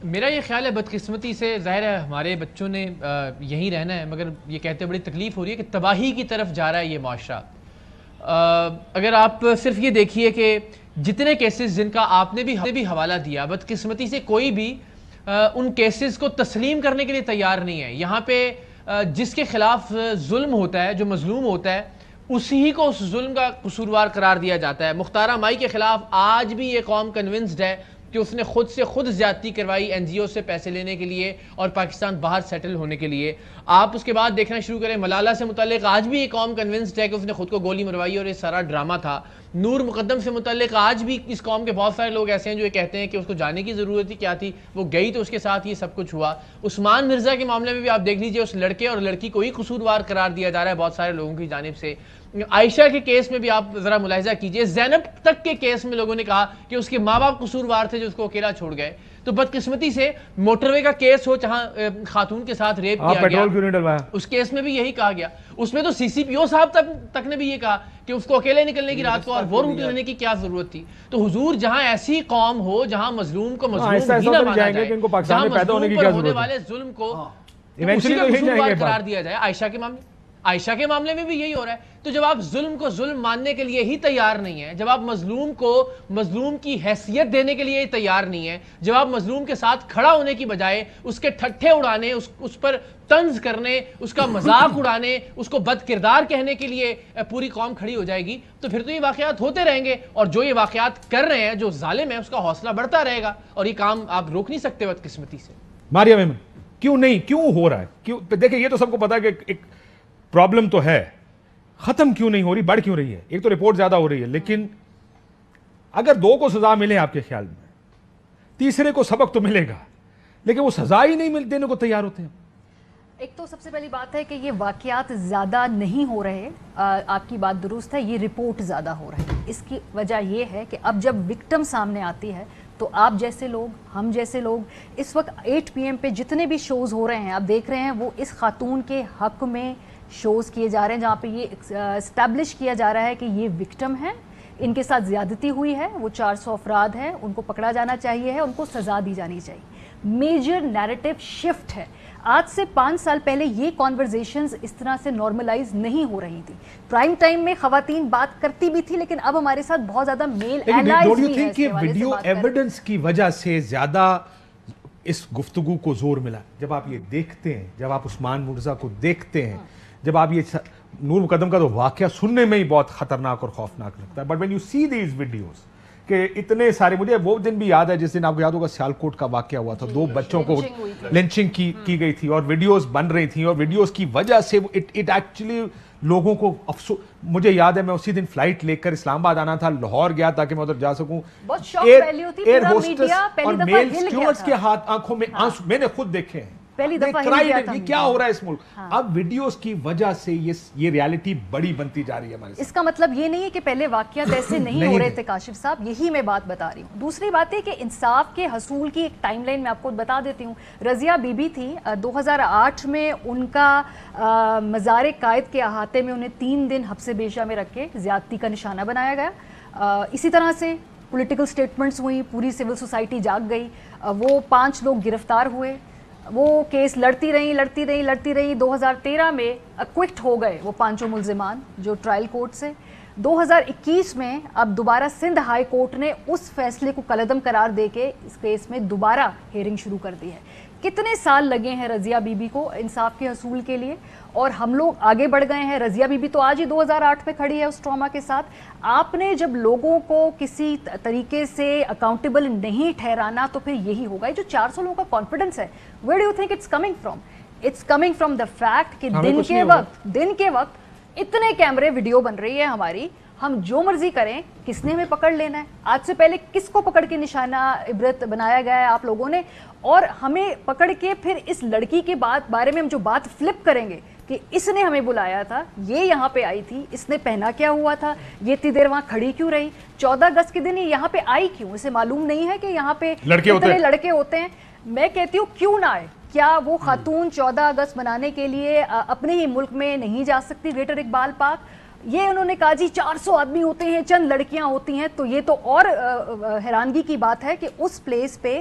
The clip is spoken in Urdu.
میرا یہ خیال ہے بدقسمتی سے ظاہر ہے ہمارے بچوں نے یہیں رہنا ہے، مگر یہ کہتے بڑی تکلیف ہو رہی ہے کہ تباہی کی طرف جا رہا ہے یہ معاشرہ۔ اگر آپ صرف یہ دیکھیے کہ جتنے کیسز جن کا آپ نے بھی حوالہ دیا، بدقسمتی سے کوئی بھی ان کیسز کو تسلیم کرنے کے لیے تیار نہیں ہے۔ یہاں پہ جس کے خلاف ظلم ہوتا ہے، جو مظلوم ہوتا ہے، اسی کو اس ظلم کا قصوروار قرار دیا جاتا ہے۔ مختارہ مائی کے خلاف آج بھی یہ قوم کنونسڈ ہے کہ اس نے خود سے خود زیادتی کروائی این جی او سے پیسے لینے کے لیے اور پاکستان باہر سیٹل ہونے کے لیے۔ آپ اس کے بعد دیکھنا شروع کریں، ملالہ سے متعلق آج بھی یہ قوم کنونسڈ ہے کہ اس نے خود کو گولی مروائی اور یہ سارا ڈرامہ تھا۔ نور مقدم سے متعلق آج بھی اس قوم کے بہت سارے لوگ ایسے ہیں جو یہ کہتے ہیں کہ اس کو جانے کی ضرورت ہی کیا تھی، وہ گئی تو اس کے ساتھ یہ سب کچھ ہوا۔ عثمان مرزا کے معاملے میں بھی آپ دیکھ لیجئے، اس لڑکے اور لڑکی کو ہی قصوروار قرار دیا جا رہا ہے بہت سارے لوگوں کی جانب سے۔ عائشہ کے کیس میں بھی آپ ذرا ملاحظہ کیجئے، زینب تک کے کیس میں لوگوں نے کہا کہ اس کے ماں باپ قصوروار تھے جو اس کو اکیلا چھوڑ گئے۔ تو بدقسمتی سے موٹر وے کا کیس ہو جہاں خاتون کے ساتھ ریپ کیا گیا، اس کیس میں بھی یہی کہا گیا۔ اس میں تو سی سی پی او صاحب تک نے بھی یہ کہا کہ اس کو اکیلے نکلنے کی رات کو اور وہ روٹی لینے کی کیا ضرورت تھی۔ تو حضور جہاں ایسی قوم ہو جہاں مظلوم کو مظلوم ہی نہ مانا جائے، جہاں مظلوم پر ہونے والے ظلم کو اسی کا قصوروار قرار دیا جائے۔ عائشہ کے معاملے میں بھی یہی ہو رہا ہے۔ تو جب آپ ظلم کو ظلم ماننے کے لیے ہی تیار نہیں ہیں، جب آپ مظلوم کو مظلوم کی حیثیت دینے کے لیے تیار نہیں ہیں، جب آپ مظلوم کے ساتھ کھڑا ہونے کی بجائے اس کے ٹھٹھے اڑانے، اس پر طنز کرنے، اس کا مذاق اڑانے، اس کو بد کردار کہنے کے لیے پوری قوم کھڑی ہو جائے گی، تو پھر تو یہ واقعات ہوتے رہیں گے، اور جو یہ واقعات کر رہے ہیں، جو ظالم ہے، اس کا حوصلہ بڑھتا رہے گا، اور یہ کام آپ روک نہیں سکتے بدقسمتی سے۔ ماریہ میمن، کیوں ہو رہا ہے؟ دیکھیں یہ تو سب کو پتا ہے کہ ایک پرابلم تو ہے، ختم کیوں نہیں ہو رہی، بڑھ کیوں رہی ہے؟ ایک تو رپورٹ زیادہ ہو رہی ہے، لیکن اگر دو کو سزا ملے آپ کے خیال میں، تیسرے کو سبق تو ملے گا، لیکن وہ سزا ہی نہیں دینے کو تیار ہوتے ہیں۔ ایک تو سب سے پہلی بات ہے کہ یہ واقعات زیادہ نہیں ہو رہے، آپ کی بات درست ہے، یہ رپورٹ زیادہ ہو رہے ہیں۔ اس کی وجہ یہ ہے کہ اب جب وکٹم سامنے آتی ہے تو آپ جیسے لوگ، ہم جیسے لوگ، اس وقت 8 PM پہ جتنے بھی شوز ہو رہے ہیں آپ دیکھ رہے ہیں، وہ اس خاتون کے حق میں شوز کیے جا رہے ہیں، جہاں پہ یہ اسٹیبلش کیا جا رہا ہے کہ یہ وکٹم ہے، ان کے ساتھ زیادتی ہوئی ہے، وہ 400 افراد ہیں، ان کو پکڑا جانا چاہیے ہے، ان کو سزا دی جانی چاہیے۔ میجر نیریٹو شفٹ ہے۔ آج سے 5 سال پہلے یہ کانورزیشنز اس طرح سے نارملائز نہیں ہو رہی تھی۔ پرائم ٹائم میں خواتین بات کرتی بھی تھی، لیکن اب ہمارے ساتھ بہت زیادہ میل ایلائز بھی ہیں۔ کہ ویڈیو ایویڈنس کی وجہ سے زیادہ اس گفتگو کو زور ملا؟ جب آپ یہ دیکھتے ہیں، جب آپ عثمان مرزا کو دیکھتے ہیں، جب آپ یہ نور مقدم کا تو واقعہ سننے میں ہی بہت خطرناک اور خوفناک لگتا ہے، but when you see these videos کہ اتنے سارے، مجھے وہ دن بھی یاد ہے جس دن آپ کو یاد ہوگا سیالکوٹ کا واقعہ ہوا تھا، 2 بچوں کو لنچنگ کی گئی تھی اور ویڈیوز بن رہی تھیں، اور ویڈیوز کی وجہ سے اٹ ایکچولی لوگوں کو افسوس۔ مجھے یاد ہے میں اسی دن فلائٹ لے کر اسلام آباد آنا تھا، لاہور گیا تاکہ میں ادھر جا سکوں، ایئر ہوسٹس اور میل سٹیورڈز کے ہاتھ آنکھوں میں آنسو میں نے خود دیکھے ہیں، پہلی دفعہ یہ کیا ہو رہا ہے اس ملک۔ اب ویڈیوز کی وجہ سے یہ ریالٹی بڑی بنتی جا رہی ہے ہمارے ساتھ۔ اس کا مطلب یہ نہیں ہے کہ پہلے واقعات ایسے نہیں ہو رہے تھے کاشف صاحب، یہی میں بات بتا رہی ہوں۔ دوسری بات ہے کہ انصاف کے حصول کی ایک ٹائم لائن میں آپ کو بتا دیتی ہوں۔ رضیہ بی بی تھی، 2008 میں ان کا مزار قائد کے احاطے میں انہیں 3 دن حبس بیشہ میں رکھ کے زیادتی کا نشانہ بنایا گیا۔ اسی طرح سے پولیٹیکل سٹیٹمنٹس ہوئی، پوری سول سوسائٹی جاگ گئی، وہ 5 لوگ گرفتار ہوئے، وہ کیس لڑتی رہی۔ 2013 میں اکوئٹ ہو گئے وہ 5 ملزمان جو ٹرائل کورٹ سے۔ 2021 میں اب دوبارہ سندھ ہائی کورٹ نے اس فیصلے کو کالعدم قرار دے کے اس کیس میں دوبارہ ہیئرنگ شروع کر دی ہے۔ کتنے سال لگے ہیں رضیہ بی بی کو انصاف کے حصول کے لیے، اور ہم لوگ آگے بڑھ گئے ہیں۔ رضیہ بی بی تو آج ہی 2008 میں کھڑی ہے اس ٹراما کے ساتھ۔ آپ نے جب لوگوں کو کسی طریقے سے اکاؤنٹیبل نہیں ٹھہرانا تو پھر یہی ہوگا۔ یہ جو 400 لوگوں کا کانفیڈنس ہے، where do you think it's coming from? It's coming from the fact کہ دن کے وقت اتنے کیمرے ویڈیو بن رہی ہے ہماری، ہم جو مرضی کریں، کس نے ہمیں پکڑ لینا ہے؟ آج سے پہلے کس کو پکڑ کے نشانہ عبرت بنایا گیا ہے آپ لوگوں نے، اور ہمیں پکڑ کے پھر اس لڑکی کے بارے میں ہم جو بات فلپ کریں گے کہ اس نے ہمیں بلایا تھا، یہ یہاں پہ آئی تھی، اس نے پہنا کیا ہوا تھا، یہ اتنی دیر وہاں کھڑی کیوں رہی، 14 اگست کے دن یہ یہاں پہ آئی کیوں، اسے معلوم نہیں ہے کہ یہاں پہ اتنے لڑکے ہوتے ہیں۔ میں کہتی ہوں کیوں نہ آئے، کیا وہ خاتون 14 اگست منانے کے لیے اپنے ہی ملک میں نہیں جا سکتی؟ گریٹر اقبال پارک، یہ انہوں نے کہا جی 400 آدمی ہوتے ہیں، چند لڑکیاں ہوتی ہیں، تو یہ تو اور حیرانگی کی بات ہے کہ اس پلیس پہ